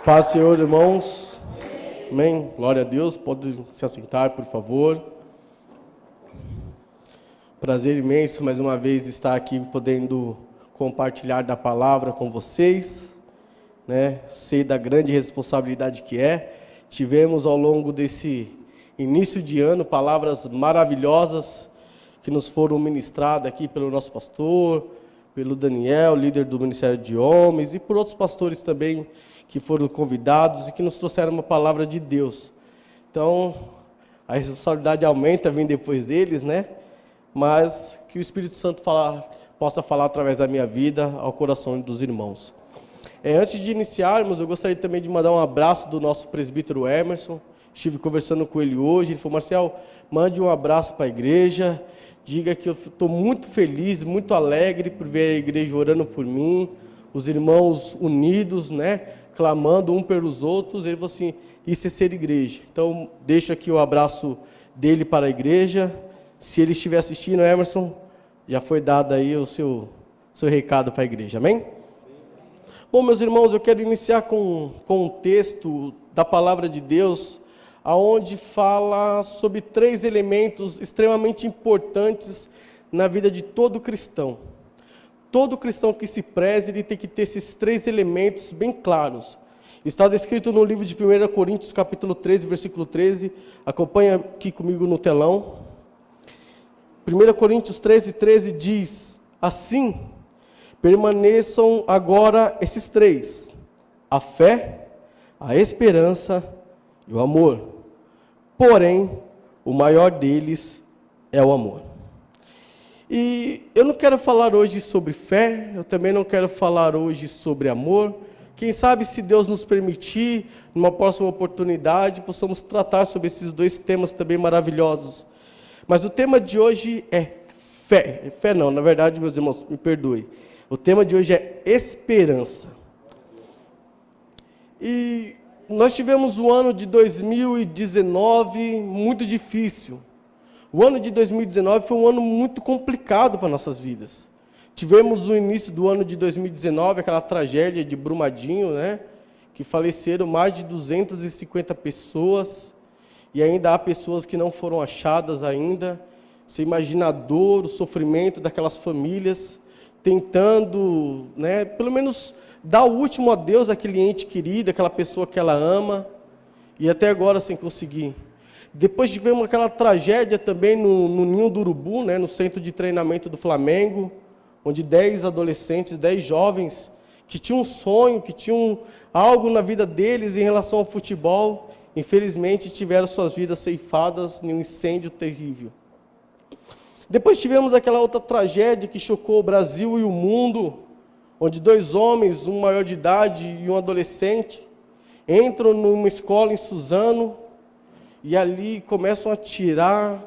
Paz, Senhor, irmãos. Amém. Glória a Deus. Pode se assentar, por favor. Prazer imenso, mais uma vez, estar aqui podendo compartilhar da palavra com vocês, né? Sei da grande responsabilidade que é. Tivemos ao longo desse início de ano palavras maravilhosas que nos foram ministradas aqui pelo nosso pastor, pelo Daniel, líder do Ministério de Homens, e por outros pastores também que foram convidados e que nos trouxeram uma palavra de Deus. Então, a responsabilidade aumenta, vem depois deles, né? Mas que o Espírito Santo possa falar através da minha vida ao coração dos irmãos. Antes de iniciarmos, eu gostaria também de mandar um abraço do nosso presbítero Emerson. Estive conversando com ele hoje, ele falou: Marcel, mande um abraço para a igreja, diga que eu estou muito feliz, muito alegre por ver a igreja orando por mim, os irmãos unidos, né? Clamando um pelos outros. Ele falou assim: isso é ser igreja. Então, deixo aqui o abraço dele para a igreja. Se ele estiver assistindo, Emerson, já foi dado aí o seu recado para a igreja, amém? Bom, meus irmãos, eu quero iniciar com um texto da palavra de Deus, aonde fala sobre 3 elementos extremamente importantes na vida de todo cristão. Todo cristão que se preze, ele tem que ter esses 3 elementos bem claros. Está descrito no livro de 1 Coríntios, capítulo 13, versículo 13. Acompanha aqui comigo no telão. 1 Coríntios 13, 13 diz: assim, permaneçam agora esses 3, a fé, a esperança e o amor. Porém, o maior deles é o amor. E eu não quero falar hoje sobre fé, eu também não quero falar hoje sobre amor. Quem sabe, se Deus nos permitir, numa próxima oportunidade, possamos tratar sobre esses 2 temas também maravilhosos. Mas o tema de hoje é fé. Fé não, na verdade, meus irmãos, me perdoem. O tema de hoje é esperança. E nós tivemos o ano de 2019 muito difícil. O ano de 2019 foi um ano muito complicado para nossas vidas. Tivemos o início do ano de 2019, aquela tragédia de Brumadinho, né? Que faleceram mais de 250 pessoas. E ainda há pessoas que não foram achadas ainda. Você imagina a dor, o sofrimento daquelas famílias, tentando, né, pelo menos dar o último adeus àquele ente querido, àquela pessoa que ela ama, e até agora sem conseguir. Depois tivemos aquela tragédia também no Ninho do Urubu, né, no centro de treinamento do Flamengo, onde 10 adolescentes, 10 jovens, que tinham um sonho, que tinham algo na vida deles em relação ao futebol, infelizmente tiveram suas vidas ceifadas em um incêndio terrível. Depois tivemos aquela outra tragédia que chocou o Brasil e o mundo, onde 2 homens, um maior de idade e um adolescente, entram numa escola em Suzano e ali começam a atirar,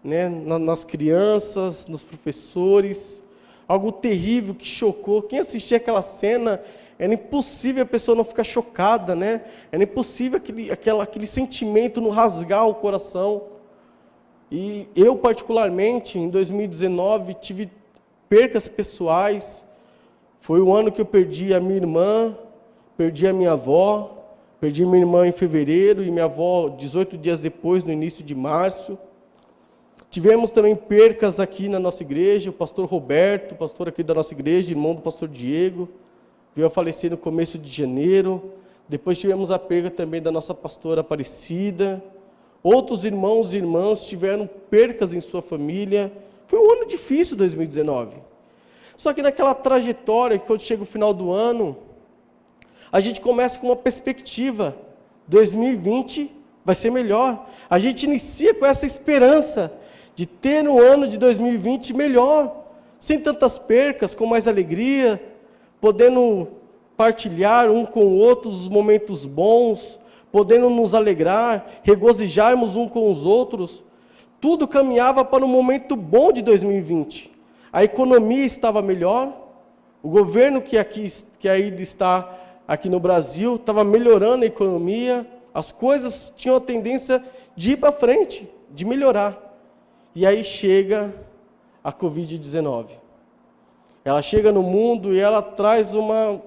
né, nas crianças, nos professores, algo terrível que chocou. Quem assistia aquela cena, era impossível a pessoa não ficar chocada, né? Era impossível aquele sentimento não rasgar o coração. E eu, particularmente, em 2019, tive percas pessoais. Foi o ano que eu perdi a minha irmã, perdi a minha avó, perdi minha irmã em fevereiro e minha avó 18 dias depois, no início de março. Tivemos também percas aqui na nossa igreja. O pastor Roberto, pastor aqui da nossa igreja, irmão do pastor Diego, veio a falecer no começo de janeiro. Depois tivemos a perda também da nossa pastora Aparecida. Outros irmãos e irmãs tiveram percas em sua família. Foi um ano difícil, 2019. Só que naquela trajetória, quando chega o final do ano, a gente começa com uma perspectiva. 2020 vai ser melhor. A gente inicia com essa esperança de ter um ano de 2020 melhor, sem tantas percas, com mais alegria, podendo partilhar um com o outro os momentos bons, podendo nos alegrar, regozijarmos um com os outros. Tudo caminhava para um momento bom de 2020. A economia estava melhor, o governo que ainda está aqui no Brasil estava melhorando a economia, as coisas tinham a tendência de ir para frente, de melhorar. E aí chega a Covid-19. Ela chega no mundo e ela traz uma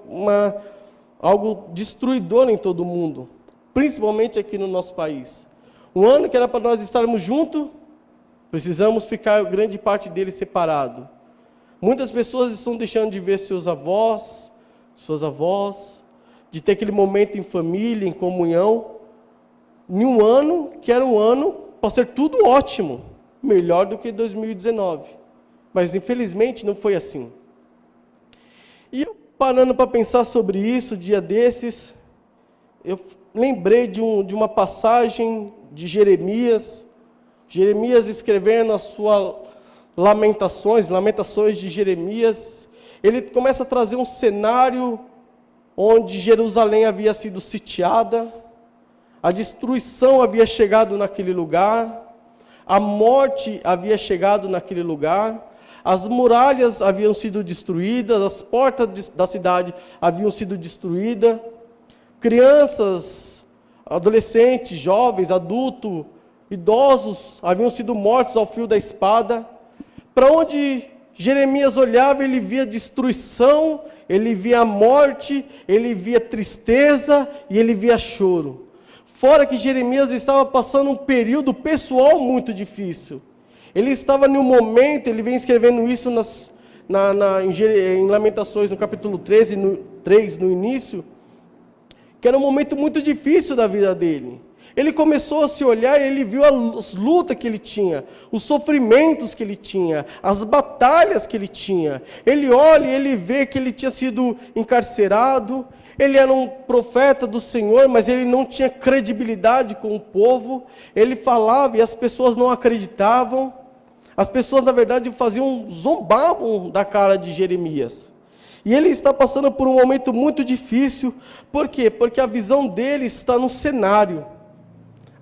algo destruidor em todo o mundo, principalmente aqui no nosso país. Um ano que era para nós estarmos juntos, precisamos ficar grande parte dele separado. Muitas pessoas estão deixando de ver seus avós, suas avós, de ter aquele momento em família, em comunhão, em um ano que era um ano para ser tudo ótimo, melhor do que 2019. Mas infelizmente não foi assim. E eu parando para pensar sobre isso, dia desses, eu lembrei de uma passagem de Jeremias escrevendo a sua Lamentações de Jeremias. Ele começa a trazer um cenário onde Jerusalém havia sido sitiada, a destruição havia chegado naquele lugar, a morte havia chegado naquele lugar, as muralhas haviam sido destruídas, as portas da cidade haviam sido destruídas, crianças, adolescentes, jovens, adultos, idosos haviam sido mortos ao fio da espada. Para onde Jeremias olhava, ele via destruição, ele via morte, ele via tristeza e ele via choro. Fora que Jeremias estava passando um período pessoal muito difícil. Ele estava em um momento, ele vem escrevendo isso em Lamentações, no capítulo 3, no início, que era um momento muito difícil da vida dele. Ele começou a se olhar e ele viu as lutas que ele tinha, os sofrimentos que ele tinha, as batalhas que ele tinha. Ele olha e ele vê que ele tinha sido encarcerado, ele era um profeta do Senhor, mas ele não tinha credibilidade com o povo. Ele falava e as pessoas não acreditavam. As pessoas, na verdade, zombavam da cara de Jeremias. E ele está passando por um momento muito difícil. Por quê? Porque a visão dele está no cenário.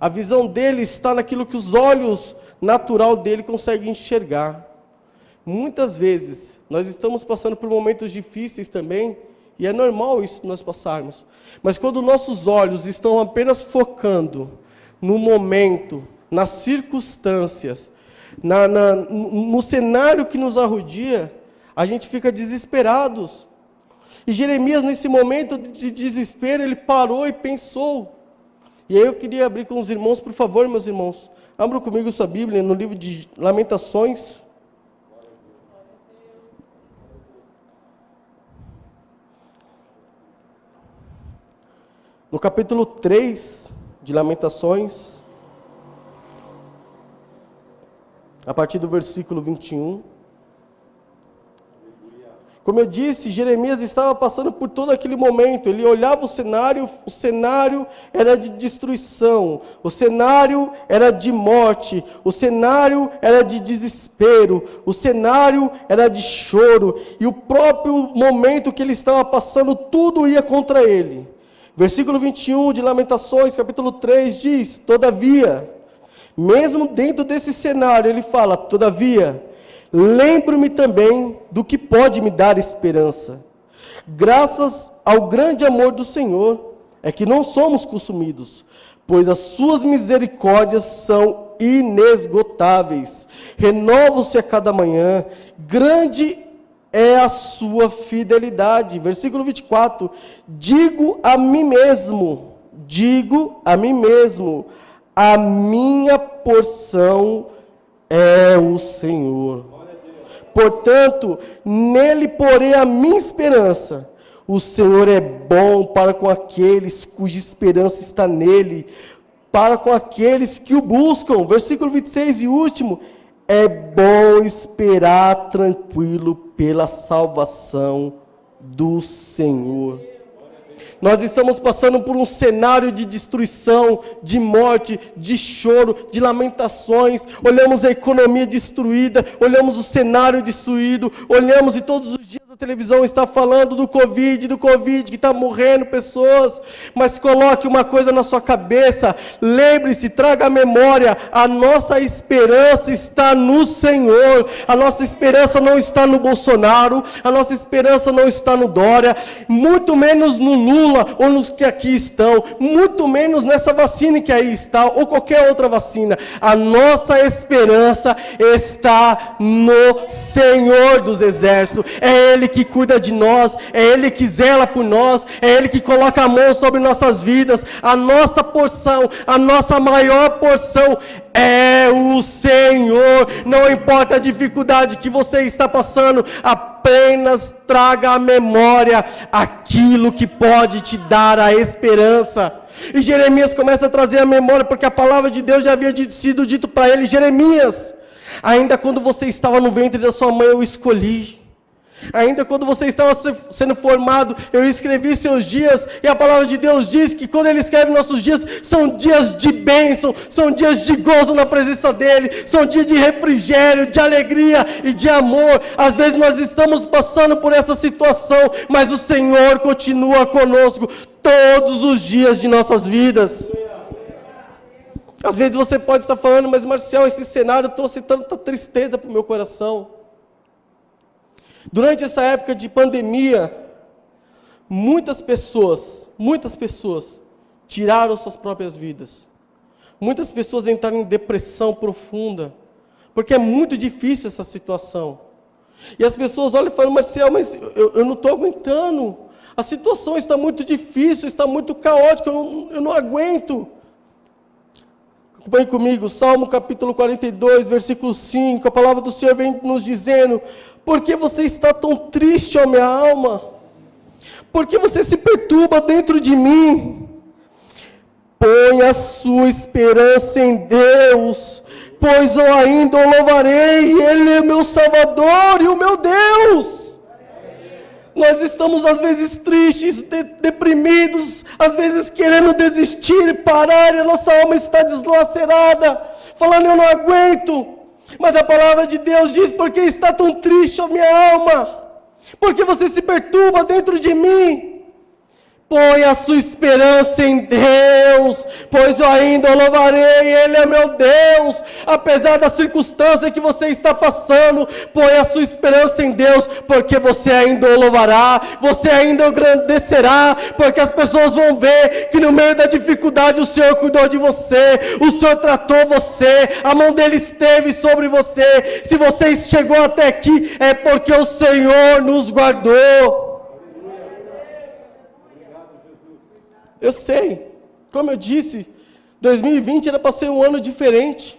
A visão dele está naquilo que os olhos natural dele conseguem enxergar. Muitas vezes, nós estamos passando por momentos difíceis também, e é normal isso nós passarmos. Mas quando nossos olhos estão apenas no momento, nas circunstâncias, no cenário que nos arrodia, a gente fica desesperados. E Jeremias, nesse momento de desespero, ele parou e pensou. E aí eu queria abrir com os irmãos, por favor, meus irmãos. Abram comigo sua Bíblia no livro de Lamentações. No capítulo 3 de Lamentações, a partir do versículo 21. Como eu disse, Jeremias estava passando por todo aquele momento. Ele olhava o cenário era de destruição, o cenário era de morte, o cenário era de desespero, o cenário era de choro, e o próprio momento que ele estava passando, tudo ia contra ele. Versículo 21 de Lamentações, capítulo 3, diz: todavia, mesmo dentro desse cenário, ele fala, todavia, lembro-me também do que pode me dar esperança. Graças ao grande amor do Senhor, é que não somos consumidos, pois as suas misericórdias são inesgotáveis. Renovam-se a cada manhã, grande é a sua fidelidade. Versículo 24, digo a mim mesmo, a minha porção é o Senhor. Portanto, nele porei a minha esperança. O Senhor é bom para com aqueles cuja esperança está nele, para com aqueles que o buscam. Versículo 26 e último, é bom esperar tranquilo pela salvação do Senhor. Nós estamos passando por um cenário de destruição, de morte, de choro, de lamentações. Olhamos a economia destruída, olhamos o cenário destruído, olhamos e todos os dias a televisão está falando do Covid, que está morrendo pessoas. Mas coloque uma coisa na sua cabeça, lembre-se, traga a memória, a nossa esperança está no Senhor. A nossa esperança não está no Bolsonaro, a nossa esperança não está no Dória, muito menos no Lula, ou nos que aqui estão, muito menos nessa vacina que aí está, ou qualquer outra vacina. A nossa esperança está no Senhor dos Exércitos. É Ele Ele que cuida de nós, é Ele que zela por nós, é Ele que coloca a mão sobre nossas vidas. A nossa porção, a nossa maior porção é o Senhor. Não importa a dificuldade que você está passando, apenas traga à memória aquilo que pode te dar a esperança. E Jeremias começa a trazer a memória, porque a palavra de Deus já havia sido dito para ele: Jeremias, ainda quando você estava no ventre da sua mãe, eu escolhi. Ainda quando você estava sendo formado, eu escrevi seus dias. E a palavra de Deus diz que quando Ele escreve nossos dias, são dias de bênção, são dias de gozo na presença dEle, são dias de refrigério, de alegria e de amor. Às vezes nós estamos passando por essa situação, mas o Senhor continua conosco todos os dias de nossas vidas. Às vezes você pode estar falando: mas Marcial, esse cenário trouxe tanta tristeza para o meu coração. Durante essa época de pandemia, muitas pessoas tiraram suas próprias vidas. Muitas pessoas entraram em depressão profunda, porque é muito difícil essa situação. E as pessoas olham e falam: Marcial, mas eu não estou aguentando. A situação está muito difícil, está muito caótica, eu não aguento. Acompanhe comigo, Salmo capítulo 42, versículo 5, a palavra do Senhor vem nos dizendo: por que você está tão triste, ó minha alma? Por que você se perturba dentro de mim? Põe a sua esperança em Deus, pois eu ainda o louvarei, Ele é o meu Salvador e o meu Deus. Nós estamos às vezes tristes, deprimidos, às vezes querendo desistir, parar, e a nossa alma está deslacerada, falando: eu não aguento. Mas a palavra de Deus diz: por que está tão triste, ó minha alma? Por que você se perturba dentro de mim? Põe a sua esperança em Deus, pois eu ainda o louvarei, Ele é meu Deus. Apesar da circunstância que você está passando, põe a sua esperança em Deus, porque você ainda o louvará, você ainda o engrandecerá, porque as pessoas vão ver que no meio da dificuldade o Senhor cuidou de você, o Senhor tratou você, a mão dEle esteve sobre você. Se você chegou até aqui, é porque o Senhor nos guardou. Eu sei, como eu disse, 2020 era para ser um ano diferente.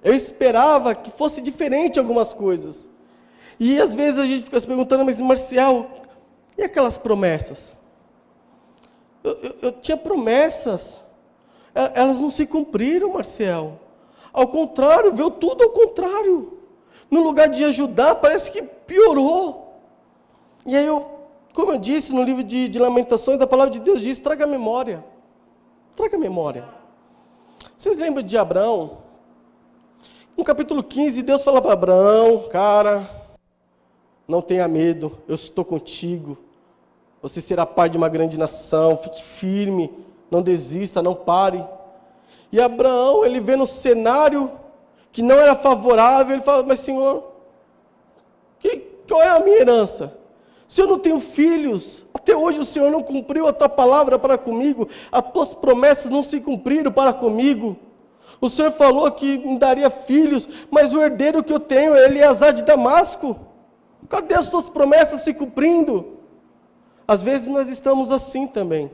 Eu esperava que fosse diferente algumas coisas. E às vezes a gente fica se perguntando: mas Marcial, e aquelas promessas? Eu tinha promessas, elas não se cumpriram, Marcial. Ao contrário, veio tudo ao contrário. No lugar de ajudar, parece que piorou. E aí como eu disse no livro de Lamentações, a palavra de Deus diz: traga a memória. Traga a memória. Vocês lembram de Abraão? No capítulo 15, Deus fala para Abraão: cara, não tenha medo, eu estou contigo. Você será pai de uma grande nação, fique firme, não desista, não pare. E Abraão, ele vê no cenário que não era favorável, ele fala: mas Senhor, qual é a minha herança? Se eu não tenho filhos, até hoje o Senhor não cumpriu a tua palavra para comigo, as tuas promessas não se cumpriram para comigo. O Senhor falou que me daria filhos, mas o herdeiro que eu tenho é Eleazar de Damasco. Cadê as tuas promessas se cumprindo? Às vezes nós estamos assim também.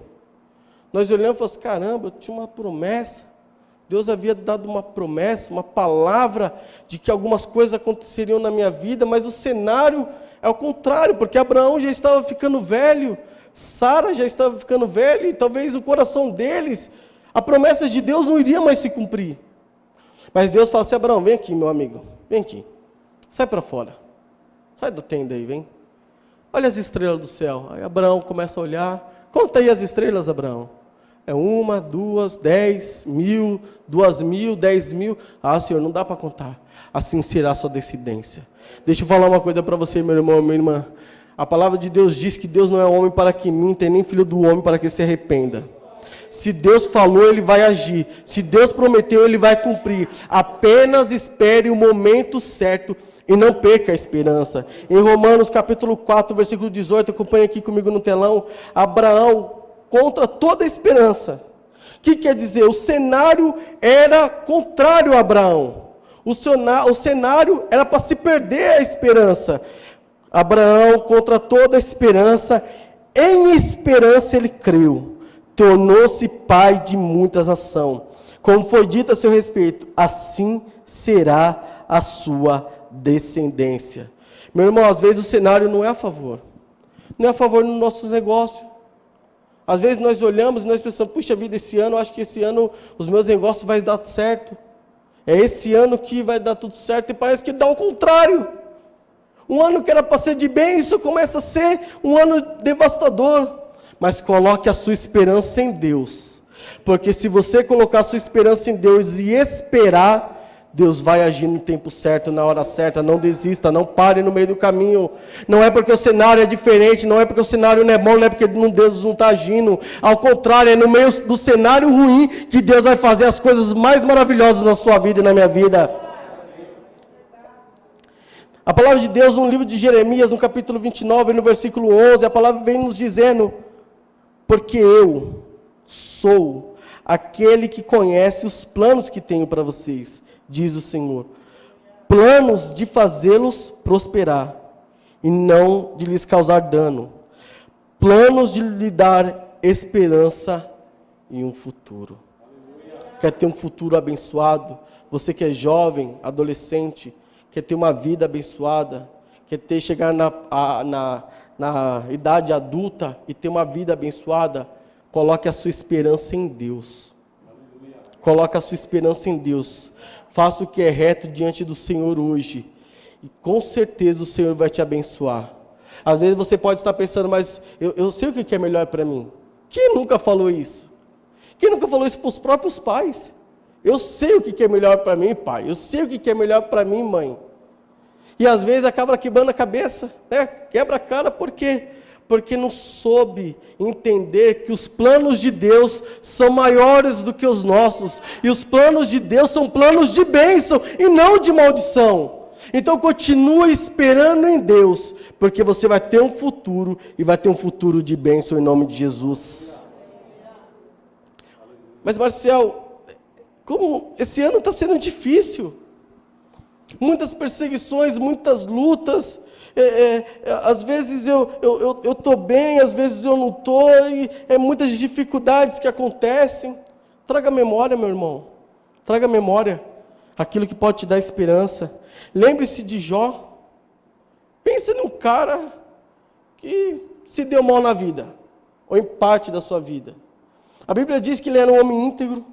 Nós olhamos e falamos: caramba, eu tinha uma promessa. Deus havia dado uma promessa, uma palavra de que algumas coisas aconteceriam na minha vida, mas o cenário é o contrário, porque Abraão já estava ficando velho, Sara já estava ficando velha, e talvez no coração deles, a promessa de Deus não iria mais se cumprir. Mas Deus fala assim: Abraão, vem aqui, meu amigo, vem aqui, sai para fora, sai da tenda aí, vem. Olha as estrelas do céu. Aí Abraão começa a olhar: conta aí as estrelas, Abraão. É 1, 2, 10 mil, 2 mil, 10 mil. Ah, Senhor, não dá para contar. Assim será a sua descendência. Deixa eu falar uma coisa para você, meu irmão, minha irmã. A palavra de Deus diz que Deus não é homem para que minta, nem filho do homem para que se arrependa. Se Deus falou, Ele vai agir. Se Deus prometeu, Ele vai cumprir. Apenas espere o momento certo e não perca a esperança. Em Romanos capítulo 4, versículo 18, acompanha aqui comigo no telão. Abraão, contra toda a esperança. O que quer dizer? O cenário era contrário a Abraão. O cenário era para se perder a esperança. Abraão, contra toda esperança, em esperança ele creu, tornou-se pai de muitas nações. Como foi dito a seu respeito, assim será a sua descendência. Meu irmão, às vezes o cenário não é a favor. Não é a favor no nosso negócio. Às vezes nós olhamos e nós pensamos, puxa vida, esse ano, eu acho que esse ano os meus negócios vão dar certo. É esse ano que vai dar tudo certo e parece que dá o contrário. Um ano que era para ser de bênção começa a ser um ano devastador. Mas coloque a sua esperança em Deus. Porque se você colocar a sua esperança em Deus e esperar, Deus vai agir no tempo certo, na hora certa. Não desista, não pare no meio do caminho. Não é porque o cenário é diferente, não é porque o cenário não é bom, não é porque Deus não está agindo. Ao contrário, é no meio do cenário ruim que Deus vai fazer as coisas mais maravilhosas na sua vida e na minha vida. A palavra de Deus no livro de Jeremias, no capítulo 29, no versículo 11, a palavra vem nos dizendo: porque eu sou aquele que conhece os planos que tenho para vocês, diz o Senhor, planos de fazê-los prosperar e não de lhes causar dano, planos de lhe dar esperança e um futuro. Quer ter um futuro abençoado? Você que é jovem, adolescente, quer ter uma vida abençoada, quer chegar na idade adulta e ter uma vida abençoada, coloque a sua esperança em Deus. Coloque a sua esperança em Deus. Faça o que é reto diante do Senhor hoje. E com certeza o Senhor vai te abençoar. Às vezes você pode estar pensando, mas eu sei o que é melhor para mim. Quem nunca falou isso? Quem nunca falou isso para os próprios pais? Eu sei o que é melhor para mim, pai. Eu sei o que é melhor para mim, mãe. E às vezes acaba quebrando a cabeça, né? Quebra a cara, por quê? Porque não soube entender que os planos de Deus são maiores do que os nossos. E os planos de Deus são planos de bênção e não de maldição. Então continue esperando em Deus, porque você vai ter um futuro e vai ter um futuro de bênção em nome de Jesus. Mas Marcel, como esse ano está sendo difícil. Muitas perseguições, muitas lutas. Às vezes eu estou bem, às vezes eu não estou, e muitas dificuldades que acontecem. Traga memória, meu irmão. Traga memória aquilo que pode te dar esperança. Lembre-se de Jó. Pense num cara que se deu mal na vida, ou em parte da sua vida. A Bíblia diz que ele era um homem íntegro,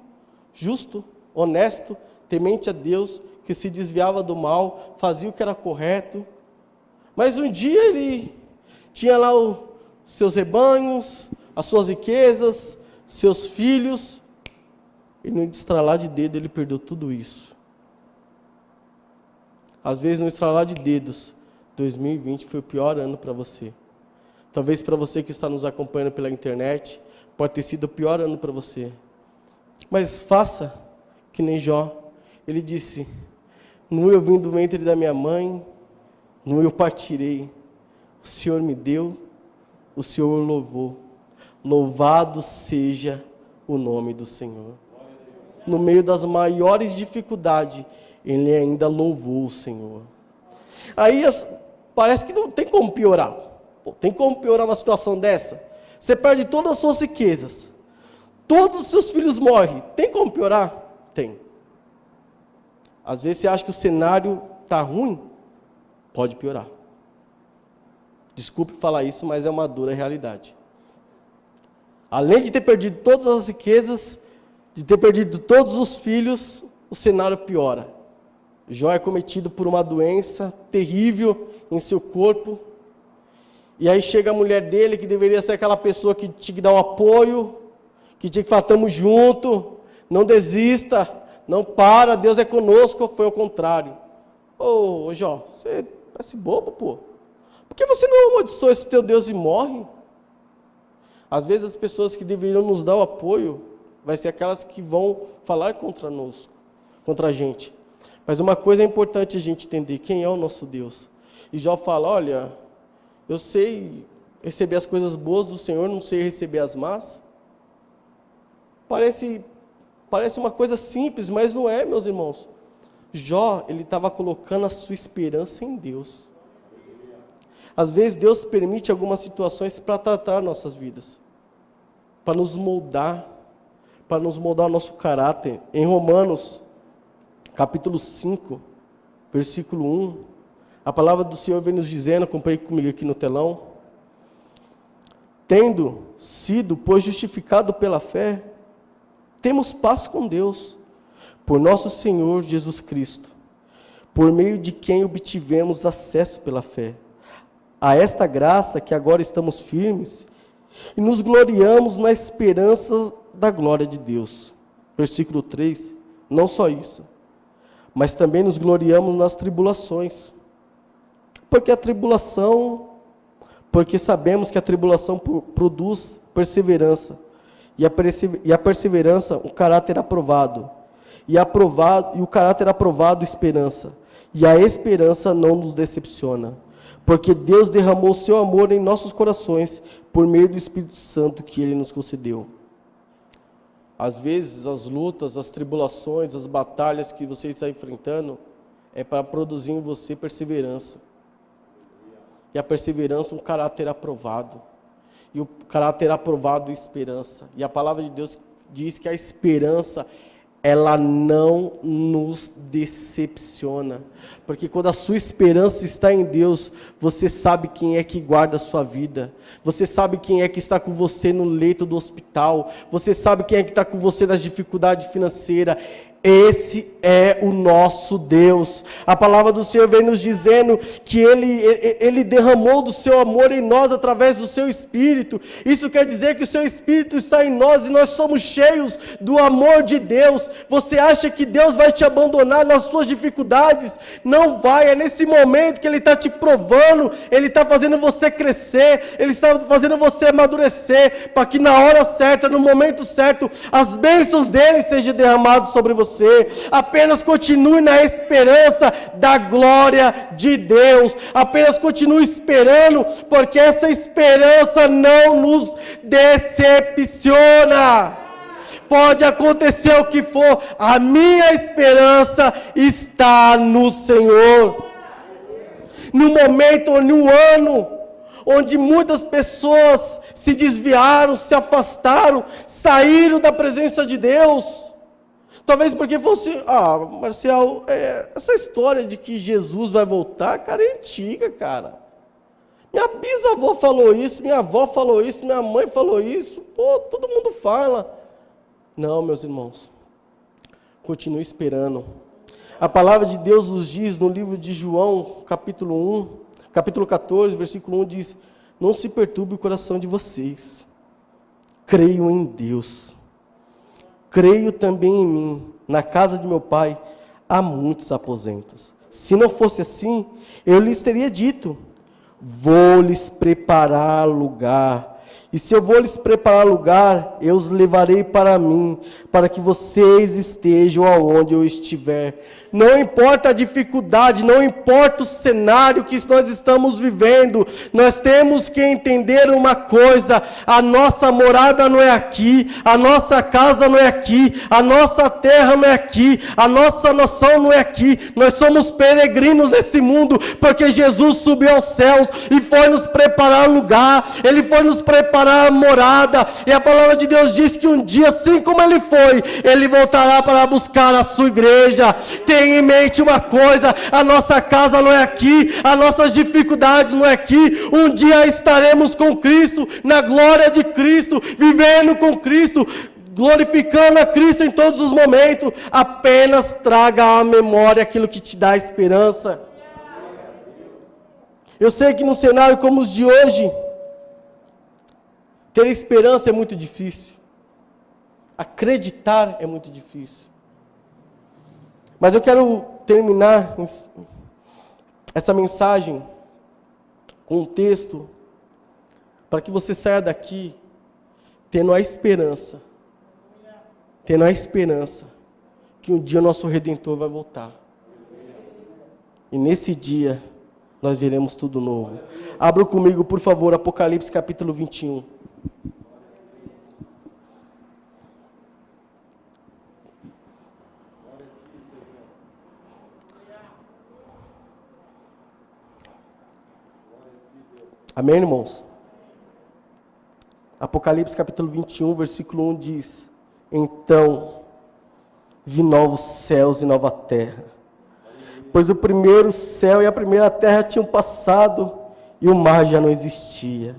justo, honesto, temente a Deus, que se desviava do mal, fazia o que era correto. Mas um dia ele tinha lá os seus rebanhos, as suas riquezas, seus filhos, e no estralar de dedo ele perdeu tudo isso. Às vezes no estralar de dedos, 2020 foi o pior ano para você. Talvez para você que está nos acompanhando pela internet, pode ter sido o pior ano para você. Mas faça que nem Jó. Ele disse: nu eu vim do ventre da minha mãe, nu eu partirei. O Senhor me deu, o Senhor louvou. Louvado seja o nome do Senhor. No meio das maiores dificuldades, ele ainda louvou o Senhor. Aí parece que não tem como piorar. Pô, tem como piorar uma situação dessa? Você perde todas as suas riquezas. Todos os seus filhos morrem. Tem como piorar? Tem. Às vezes você acha que o cenário está ruim, pode piorar. Desculpe falar isso, mas é uma dura realidade. Além de ter perdido todas as riquezas, de ter perdido todos os filhos, o cenário piora. Jó é cometido por uma doença terrível em seu corpo. E aí chega a mulher dele, que deveria ser aquela pessoa que tinha que dar um apoio, que tinha que falar, estamos juntos, não desista. Não para, Deus é conosco, foi ao contrário. Ô Jó, você parece bobo, pô. Por que você não amaldiçoa esse teu Deus e morre? Às vezes as pessoas que deveriam nos dar o apoio, vai ser aquelas que vão falar contra nós, contra a gente. Mas uma coisa é importante a gente entender, quem é o nosso Deus. E Jó fala, olha, eu sei receber as coisas boas do Senhor, não sei receber as más. Parece uma coisa simples, mas não é, meus irmãos. Jó, ele estava colocando a sua esperança em Deus. Às vezes Deus permite algumas situações para tratar nossas vidas, para nos moldar o nosso caráter. Em Romanos, capítulo 5, versículo 1, a palavra do Senhor vem nos dizendo, acompanhe comigo aqui no telão: tendo sido, pois, justificado pela fé, temos paz com Deus, por nosso Senhor Jesus Cristo, por meio de quem obtivemos acesso pela fé a esta graça que agora estamos firmes e nos gloriamos na esperança da glória de Deus. Versículo 3, não só isso, mas também nos gloriamos nas tribulações, porque sabemos que a tribulação produz perseverança, e a perseverança, o caráter aprovado, e o caráter aprovado, esperança, e a esperança não nos decepciona, porque Deus derramou o seu amor em nossos corações, por meio do Espírito Santo que Ele nos concedeu. Às vezes, as lutas, as tribulações, as batalhas que você está enfrentando, é para produzir em você perseverança. E a perseverança, um caráter aprovado. E o caráter aprovado, esperança. E a palavra de Deus diz que a esperança, ela não nos decepciona. Porque quando a sua esperança está em Deus, você sabe quem é que guarda a sua vida. Você sabe quem é que está com você no leito do hospital. Você sabe quem é que está com você nas dificuldades financeiras. Esse é o nosso Deus. A palavra do Senhor vem nos dizendo que Ele derramou do seu amor em nós através do seu Espírito. Isso quer dizer que o seu Espírito está em nós e nós somos cheios do amor de Deus. Você acha que Deus vai te abandonar nas suas dificuldades? Não vai. É nesse momento que Ele está te provando, Ele está fazendo você crescer, Ele está fazendo você amadurecer, para que na hora certa, no momento certo, as bênçãos dEle sejam derramadas sobre você. Apenas continue na esperança da glória de Deus. Apenas continue esperando, porque essa esperança não nos decepciona. Pode acontecer o que for, a minha esperança está no Senhor. No momento, no ano, onde muitas pessoas se desviaram, se afastaram, saíram da presença de Deus. Talvez porque fosse, Marcial, essa história de que Jesus vai voltar, cara, é antiga, cara. Minha bisavó falou isso, minha avó falou isso, minha mãe falou isso, todo mundo fala. Não, meus irmãos, continue esperando. A palavra de Deus nos diz no livro de João, capítulo 14, versículo 1, diz: não se perturbe o coração de vocês, creio em Deus. Creio também em mim. Na casa de meu pai há muitos aposentos. Se não fosse assim, eu lhes teria dito: vou lhes preparar lugar. E se eu vou lhes preparar lugar, eu os levarei para mim, para que vocês estejam aonde eu estiver. Não importa a dificuldade, não importa o cenário que nós estamos vivendo, nós temos que entender uma coisa: a nossa morada não é aqui, a nossa casa não é aqui, a nossa terra não é aqui, a nossa nação não é aqui, nós somos peregrinos nesse mundo, porque Jesus subiu aos céus e foi nos preparar lugar, Ele foi nos preparar a morada, e a palavra de Deus diz que um dia, assim como Ele foi, Ele voltará para buscar a sua igreja. Tenha em mente uma coisa: a nossa casa não é aqui, as nossas dificuldades não é aqui. Um dia estaremos com Cristo, na glória de Cristo, vivendo com Cristo, glorificando a Cristo em todos os momentos. Apenas traga à memória aquilo que te dá esperança. Eu sei que num cenário como os de hoje, ter esperança é muito difícil. Acreditar é muito difícil. Mas eu quero terminar essa mensagem com um texto, para que você saia daqui tendo a esperança que um dia o nosso Redentor vai voltar. E nesse dia nós veremos tudo novo. Abra comigo, por favor, Apocalipse capítulo 21. Amém, irmãos? Apocalipse capítulo 21, versículo 1 diz: então vi novos céus e nova terra, pois o primeiro céu e a primeira terra tinham passado e o mar já não existia.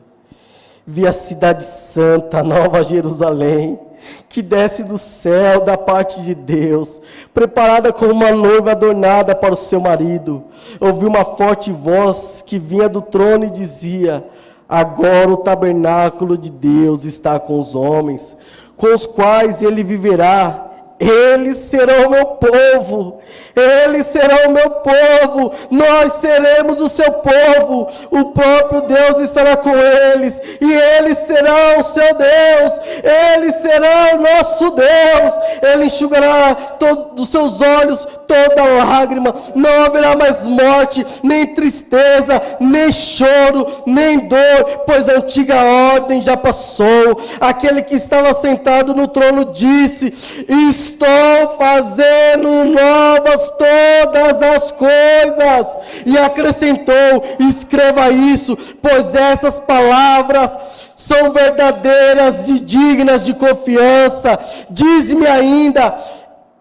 Vi a cidade santa, a nova Jerusalém, que desce do céu da parte de Deus, preparada como uma noiva adornada para o seu marido. Ouvi uma forte voz que vinha do trono e dizia: agora o tabernáculo de Deus está com os homens, com os quais ele viverá. Eles serão o meu povo, eles serão o meu povo, nós seremos o seu povo, o próprio Deus estará com eles, e eles serão o seu Deus, eles serão o nosso Deus, ele enxugará dos seus olhos toda lágrima, não haverá mais morte, nem tristeza, nem choro, nem dor, pois a antiga ordem já passou. Aquele que estava sentado no trono disse: estou fazendo novas todas as coisas. E acrescentou: escreva isso, pois essas palavras são verdadeiras e dignas de confiança. Diz-me ainda: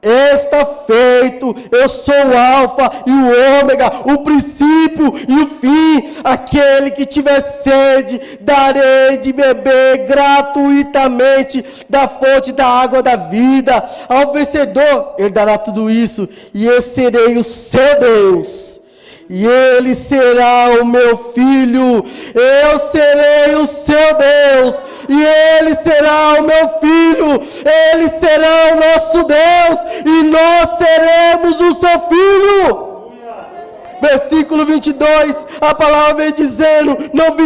está feito, eu sou o alfa e o ômega, o princípio e o fim. Aquele que tiver sede, darei de beber gratuitamente da fonte da água da vida. Ao vencedor herdará tudo isso, e eu serei o seu Deus, e ele será o meu filho. Eu serei o seu Deus, e ele será o meu filho. Ele será o nosso Deus, e nós seremos o seu filho. Versículo 22, a palavra vem dizendo: não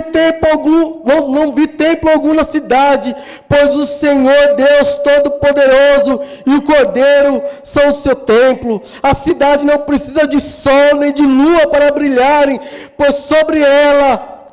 vi templo algum na cidade, pois o Senhor Deus Todo-Poderoso e o Cordeiro são o seu templo. A cidade não precisa de sol nem de lua para brilharem sobre ela,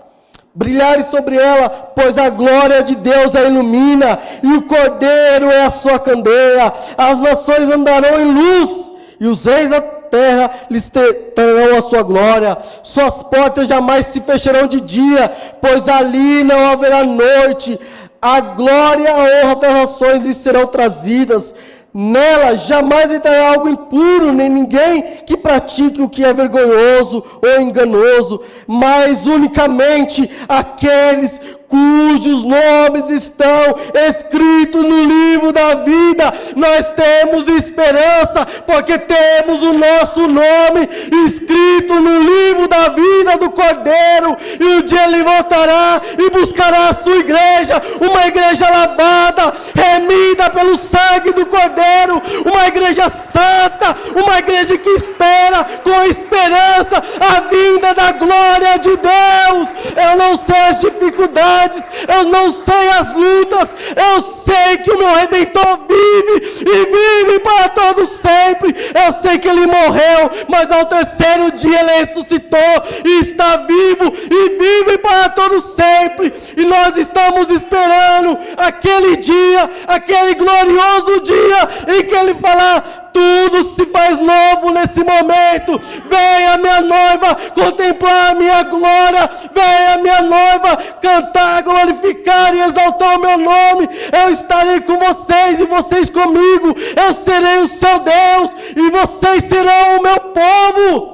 pois a glória de Deus a ilumina, e o Cordeiro é a sua candeia. As nações andarão em luz, e os reis da terra lhes terão a sua glória. Suas portas jamais se fecharão de dia, pois ali não haverá noite. A glória e a honra das nações lhes serão trazidas. Nela jamais entrará algo impuro, nem ninguém que pratique o que é vergonhoso ou enganoso, mas unicamente aqueles cujos nomes estão escritos no livro da vida. Nós temos esperança, porque temos o nosso nome escrito no livro da vida do Cordeiro, e um dia ele voltará e buscará a sua igreja, uma igreja lavada, remida pelo sangue do Cordeiro, uma igreja santa, uma igreja que espera com esperança a vinda da glória de Deus. Eu não sei as dificuldades, eu não sei as lutas, eu sei que o meu Redentor vive e vive para todo sempre. Eu sei que ele morreu, mas ao terceiro dia ele ressuscitou e está vivo e vive para todo sempre. E nós estamos esperando aquele dia, aquele glorioso dia em que ele falar: tudo se faz novo nesse momento. Venha minha noiva contemplar a minha glória, venha minha noiva cantar, glorificar e exaltar o meu nome. Eu estarei com vocês e vocês comigo. Eu serei o seu Deus e vocês serão o meu povo.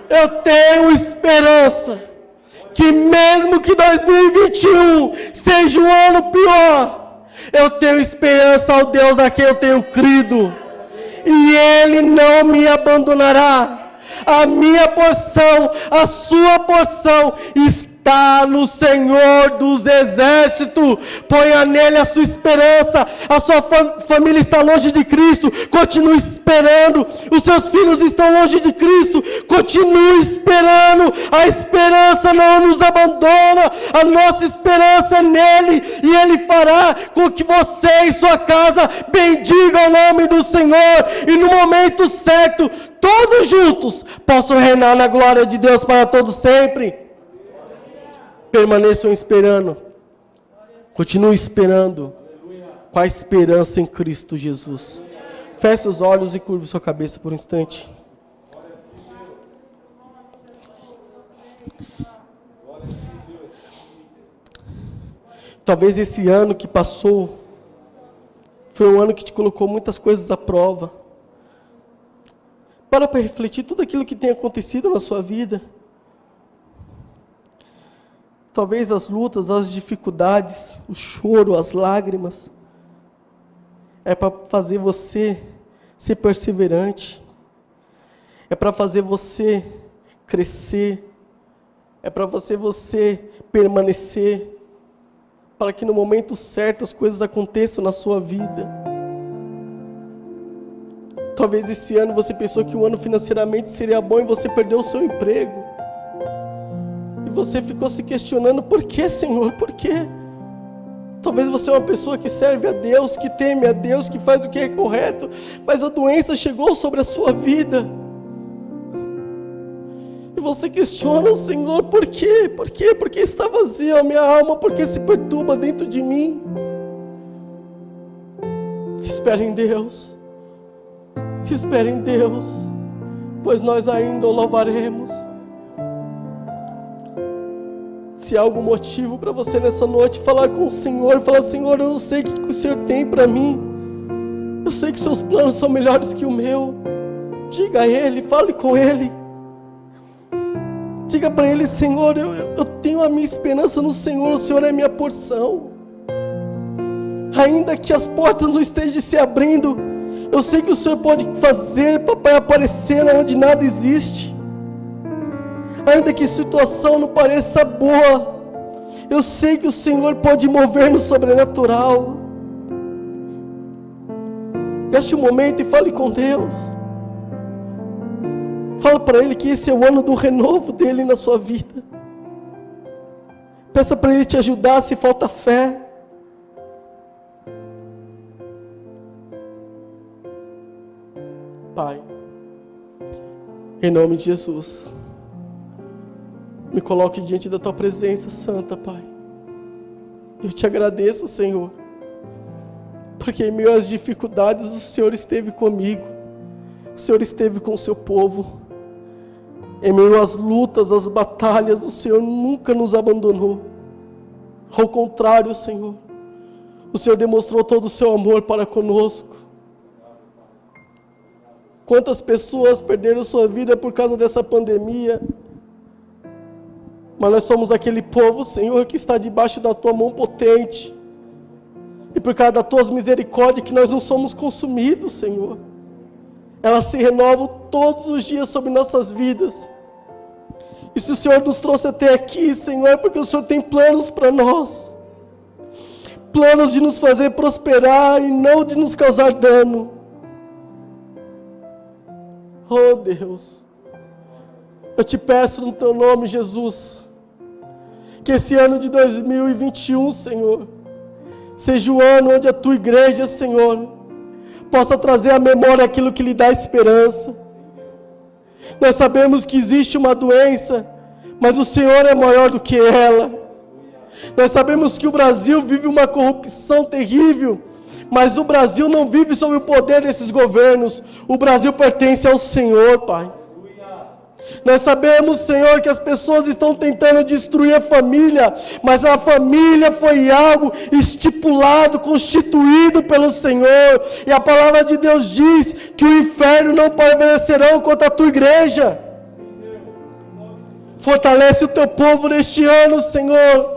Eu tenho esperança que mesmo que 2021 seja um ano pior, eu tenho esperança ao Deus a quem eu tenho crido, e Ele não me abandonará. A minha porção, a sua porção está no Senhor dos Exércitos. Ponha nele a sua esperança. A sua família está longe de Cristo, continue esperando. Os seus filhos estão longe de Cristo, continue esperando. A esperança não nos abandona, a nossa esperança é nele, e ele fará com que você e sua casa bendigam o nome do Senhor, e no momento certo todos juntos possam reinar na glória de Deus para todos sempre. Permaneçam esperando, continue esperando, com a esperança em Cristo Jesus. Feche os olhos e curve sua cabeça por um instante. Talvez esse ano que passou foi um ano que te colocou muitas coisas à prova. Para refletir tudo aquilo que tem acontecido na sua vida. Talvez as lutas, as dificuldades, o choro, as lágrimas, é para fazer você ser perseverante. É para fazer você crescer. É para fazer você permanecer. Para que no momento certo as coisas aconteçam na sua vida. Talvez esse ano você pensou que o ano financeiramente seria bom e você perdeu o seu emprego. E você ficou se questionando, por que, Senhor? Por quê? Talvez você é uma pessoa que serve a Deus, que teme a Deus, que faz o que é correto, mas a doença chegou sobre a sua vida. E você questiona o Senhor, por quê? Por quê? Porque está vazia a minha alma, porque se perturba dentro de mim. Espere em Deus. Espere em Deus, pois nós ainda o louvaremos. Se há algum motivo para você nessa noite falar com o Senhor, falar, Senhor, eu não sei o que o Senhor tem para mim. Eu sei que seus planos são melhores que o meu. Diga a Ele, fale com Ele. Diga para Ele, Senhor, eu tenho a minha esperança no Senhor, o Senhor é minha porção. Ainda que as portas não estejam se abrindo, eu sei que o Senhor pode fazer, papai, aparecer onde nada existe. Ainda que a situação não pareça boa, eu sei que o Senhor pode mover no sobrenatural. Gaste um momento e fale com Deus. Fala para Ele que esse é o ano do renovo dEle na sua vida. Peça para Ele te ajudar se falta fé. Pai, em nome de Jesus, me coloque diante da Tua presença santa, Pai. Eu te agradeço, Senhor, porque em meio às dificuldades o Senhor esteve comigo, o Senhor esteve com o Seu povo. Em meio às lutas, às batalhas, o Senhor nunca nos abandonou. Ao contrário, Senhor, o Senhor demonstrou todo o Seu amor para conosco. Quantas pessoas perderam sua vida por causa dessa pandemia, mas nós somos aquele povo, Senhor, que está debaixo da Tua mão potente, e por causa das Tuas misericórdias que nós não somos consumidos, Senhor. Elas se renovam todos os dias sobre nossas vidas. E se o Senhor nos trouxe até aqui, Senhor, é porque o Senhor tem planos para nós. Planos de nos fazer prosperar e não de nos causar dano. Oh Deus, eu te peço no Teu nome, Jesus, que esse ano de 2021, Senhor, seja o ano onde a Tua igreja, Senhor, possa trazer à memória aquilo que lhe dá esperança. Nós sabemos que existe uma doença, mas o Senhor é maior do que ela. Nós sabemos que o Brasil vive uma corrupção terrível, mas o Brasil não vive sob o poder desses governos. O Brasil pertence ao Senhor, Pai. Nós sabemos, Senhor, que as pessoas estão tentando destruir a família, mas a família foi algo estipulado, constituído pelo Senhor. E a palavra de Deus diz que o inferno não prevalecerá contra a Tua igreja. Fortalece o Teu povo neste ano, Senhor,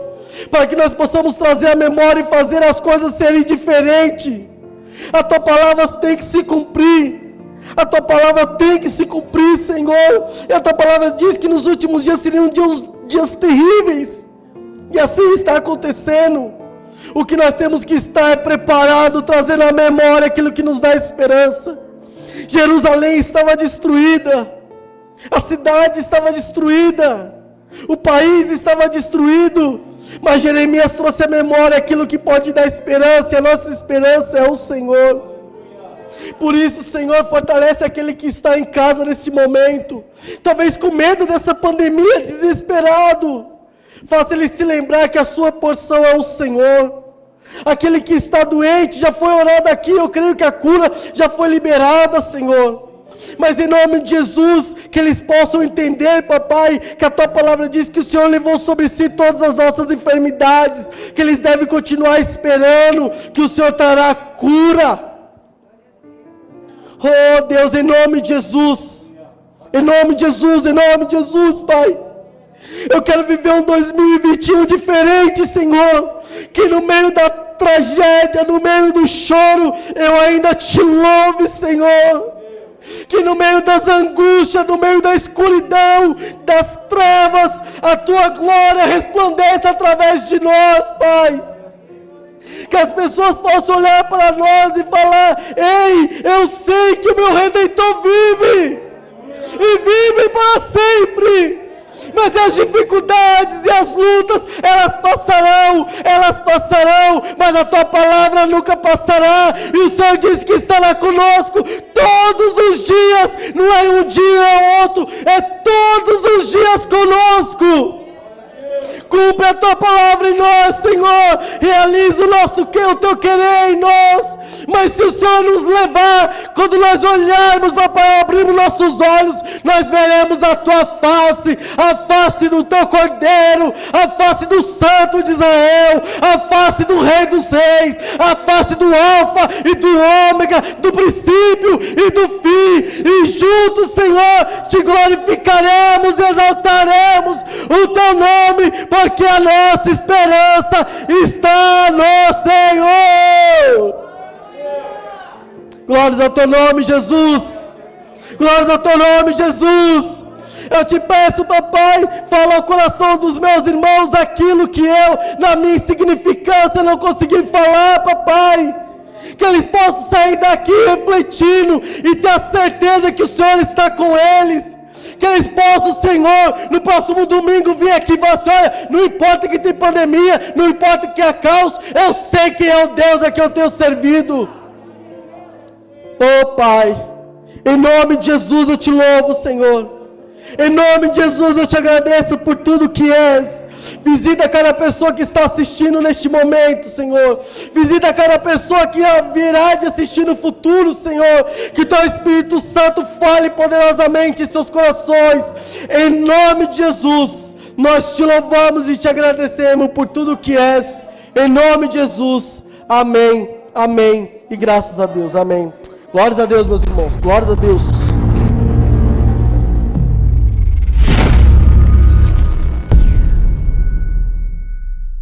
para que nós possamos trazer a memória e fazer as coisas serem diferentes. A Tua palavra tem que se cumprir. A Tua palavra tem que se cumprir, Senhor. E a Tua palavra diz que nos últimos dias seriam dias terríveis. E assim está acontecendo. O que nós temos que estar preparado, trazendo à memória aquilo que nos dá esperança. Jerusalém estava destruída. A cidade estava destruída. O país estava destruído. Mas Jeremias trouxe à memória aquilo que pode dar esperança. E a nossa esperança é o Senhor. Por isso, Senhor, fortalece aquele que está em casa nesse momento, talvez com medo dessa pandemia, desesperado. Faça ele se lembrar que a sua porção é o Senhor. Aquele que está doente, já foi orado aqui, eu creio que a cura já foi liberada, Senhor. Mas em nome de Jesus, que eles possam entender, papai, que a tua palavra diz que o Senhor levou sobre si todas as nossas enfermidades, que eles devem continuar esperando, que o Senhor trará cura. Oh Deus, em nome de Jesus, em nome de Jesus, em nome de Jesus, Pai. Eu quero viver um 2021 diferente, Senhor, que no meio da tragédia, no meio do choro, eu ainda te louve, Senhor. Que no meio das angústias, no meio da escuridão, das trevas, a tua glória resplandeça através de nós, Pai. Que as pessoas possam olhar para nós e falar: ei, eu sei que o meu Redentor vive, e vive para sempre. Mas as dificuldades e as lutas, elas passarão, mas a tua palavra nunca passará. E o Senhor diz que estará conosco todos os dias, não é um dia ou outro, é todos os dias conosco. Cumpre a tua palavra em nós, Senhor. Realiza o teu querer em nós. Mas se o Senhor nos levar, quando nós olharmos, papai, abrirmos nossos olhos, nós veremos a tua face, a face do teu Cordeiro, a face do Santo de Israel, a face do Rei dos Reis, a face do Alfa e do Ômega, do princípio e do fim. E juntos, Senhor, te glorificaremos e exaltaremos o teu nome, porque a nossa esperança está no Senhor. Glórias ao teu nome, Jesus. Glórias ao teu nome, Jesus. Eu te peço, papai, fala ao coração dos meus irmãos aquilo que eu, na minha insignificância, não consegui falar, papai. Que eles possam sair daqui refletindo e ter a certeza que o Senhor está com eles. Que eles possam, Senhor, no próximo domingo vir aqui e falar assim: olha, não importa que tem pandemia, não importa que há caos, eu sei que é o Deus a que eu tenho servido. Oh Pai, em nome de Jesus eu te louvo, Senhor. Em nome de Jesus eu te agradeço por tudo que és. Visita cada pessoa que está assistindo neste momento, Senhor. Visita cada pessoa que virá de assistir no futuro, Senhor. Que teu Espírito Santo fale poderosamente em seus corações. Em nome de Jesus, nós te louvamos e te agradecemos por tudo que és. Em nome de Jesus, amém, amém. E graças a Deus, amém. Glórias a Deus, meus irmãos, glórias a Deus.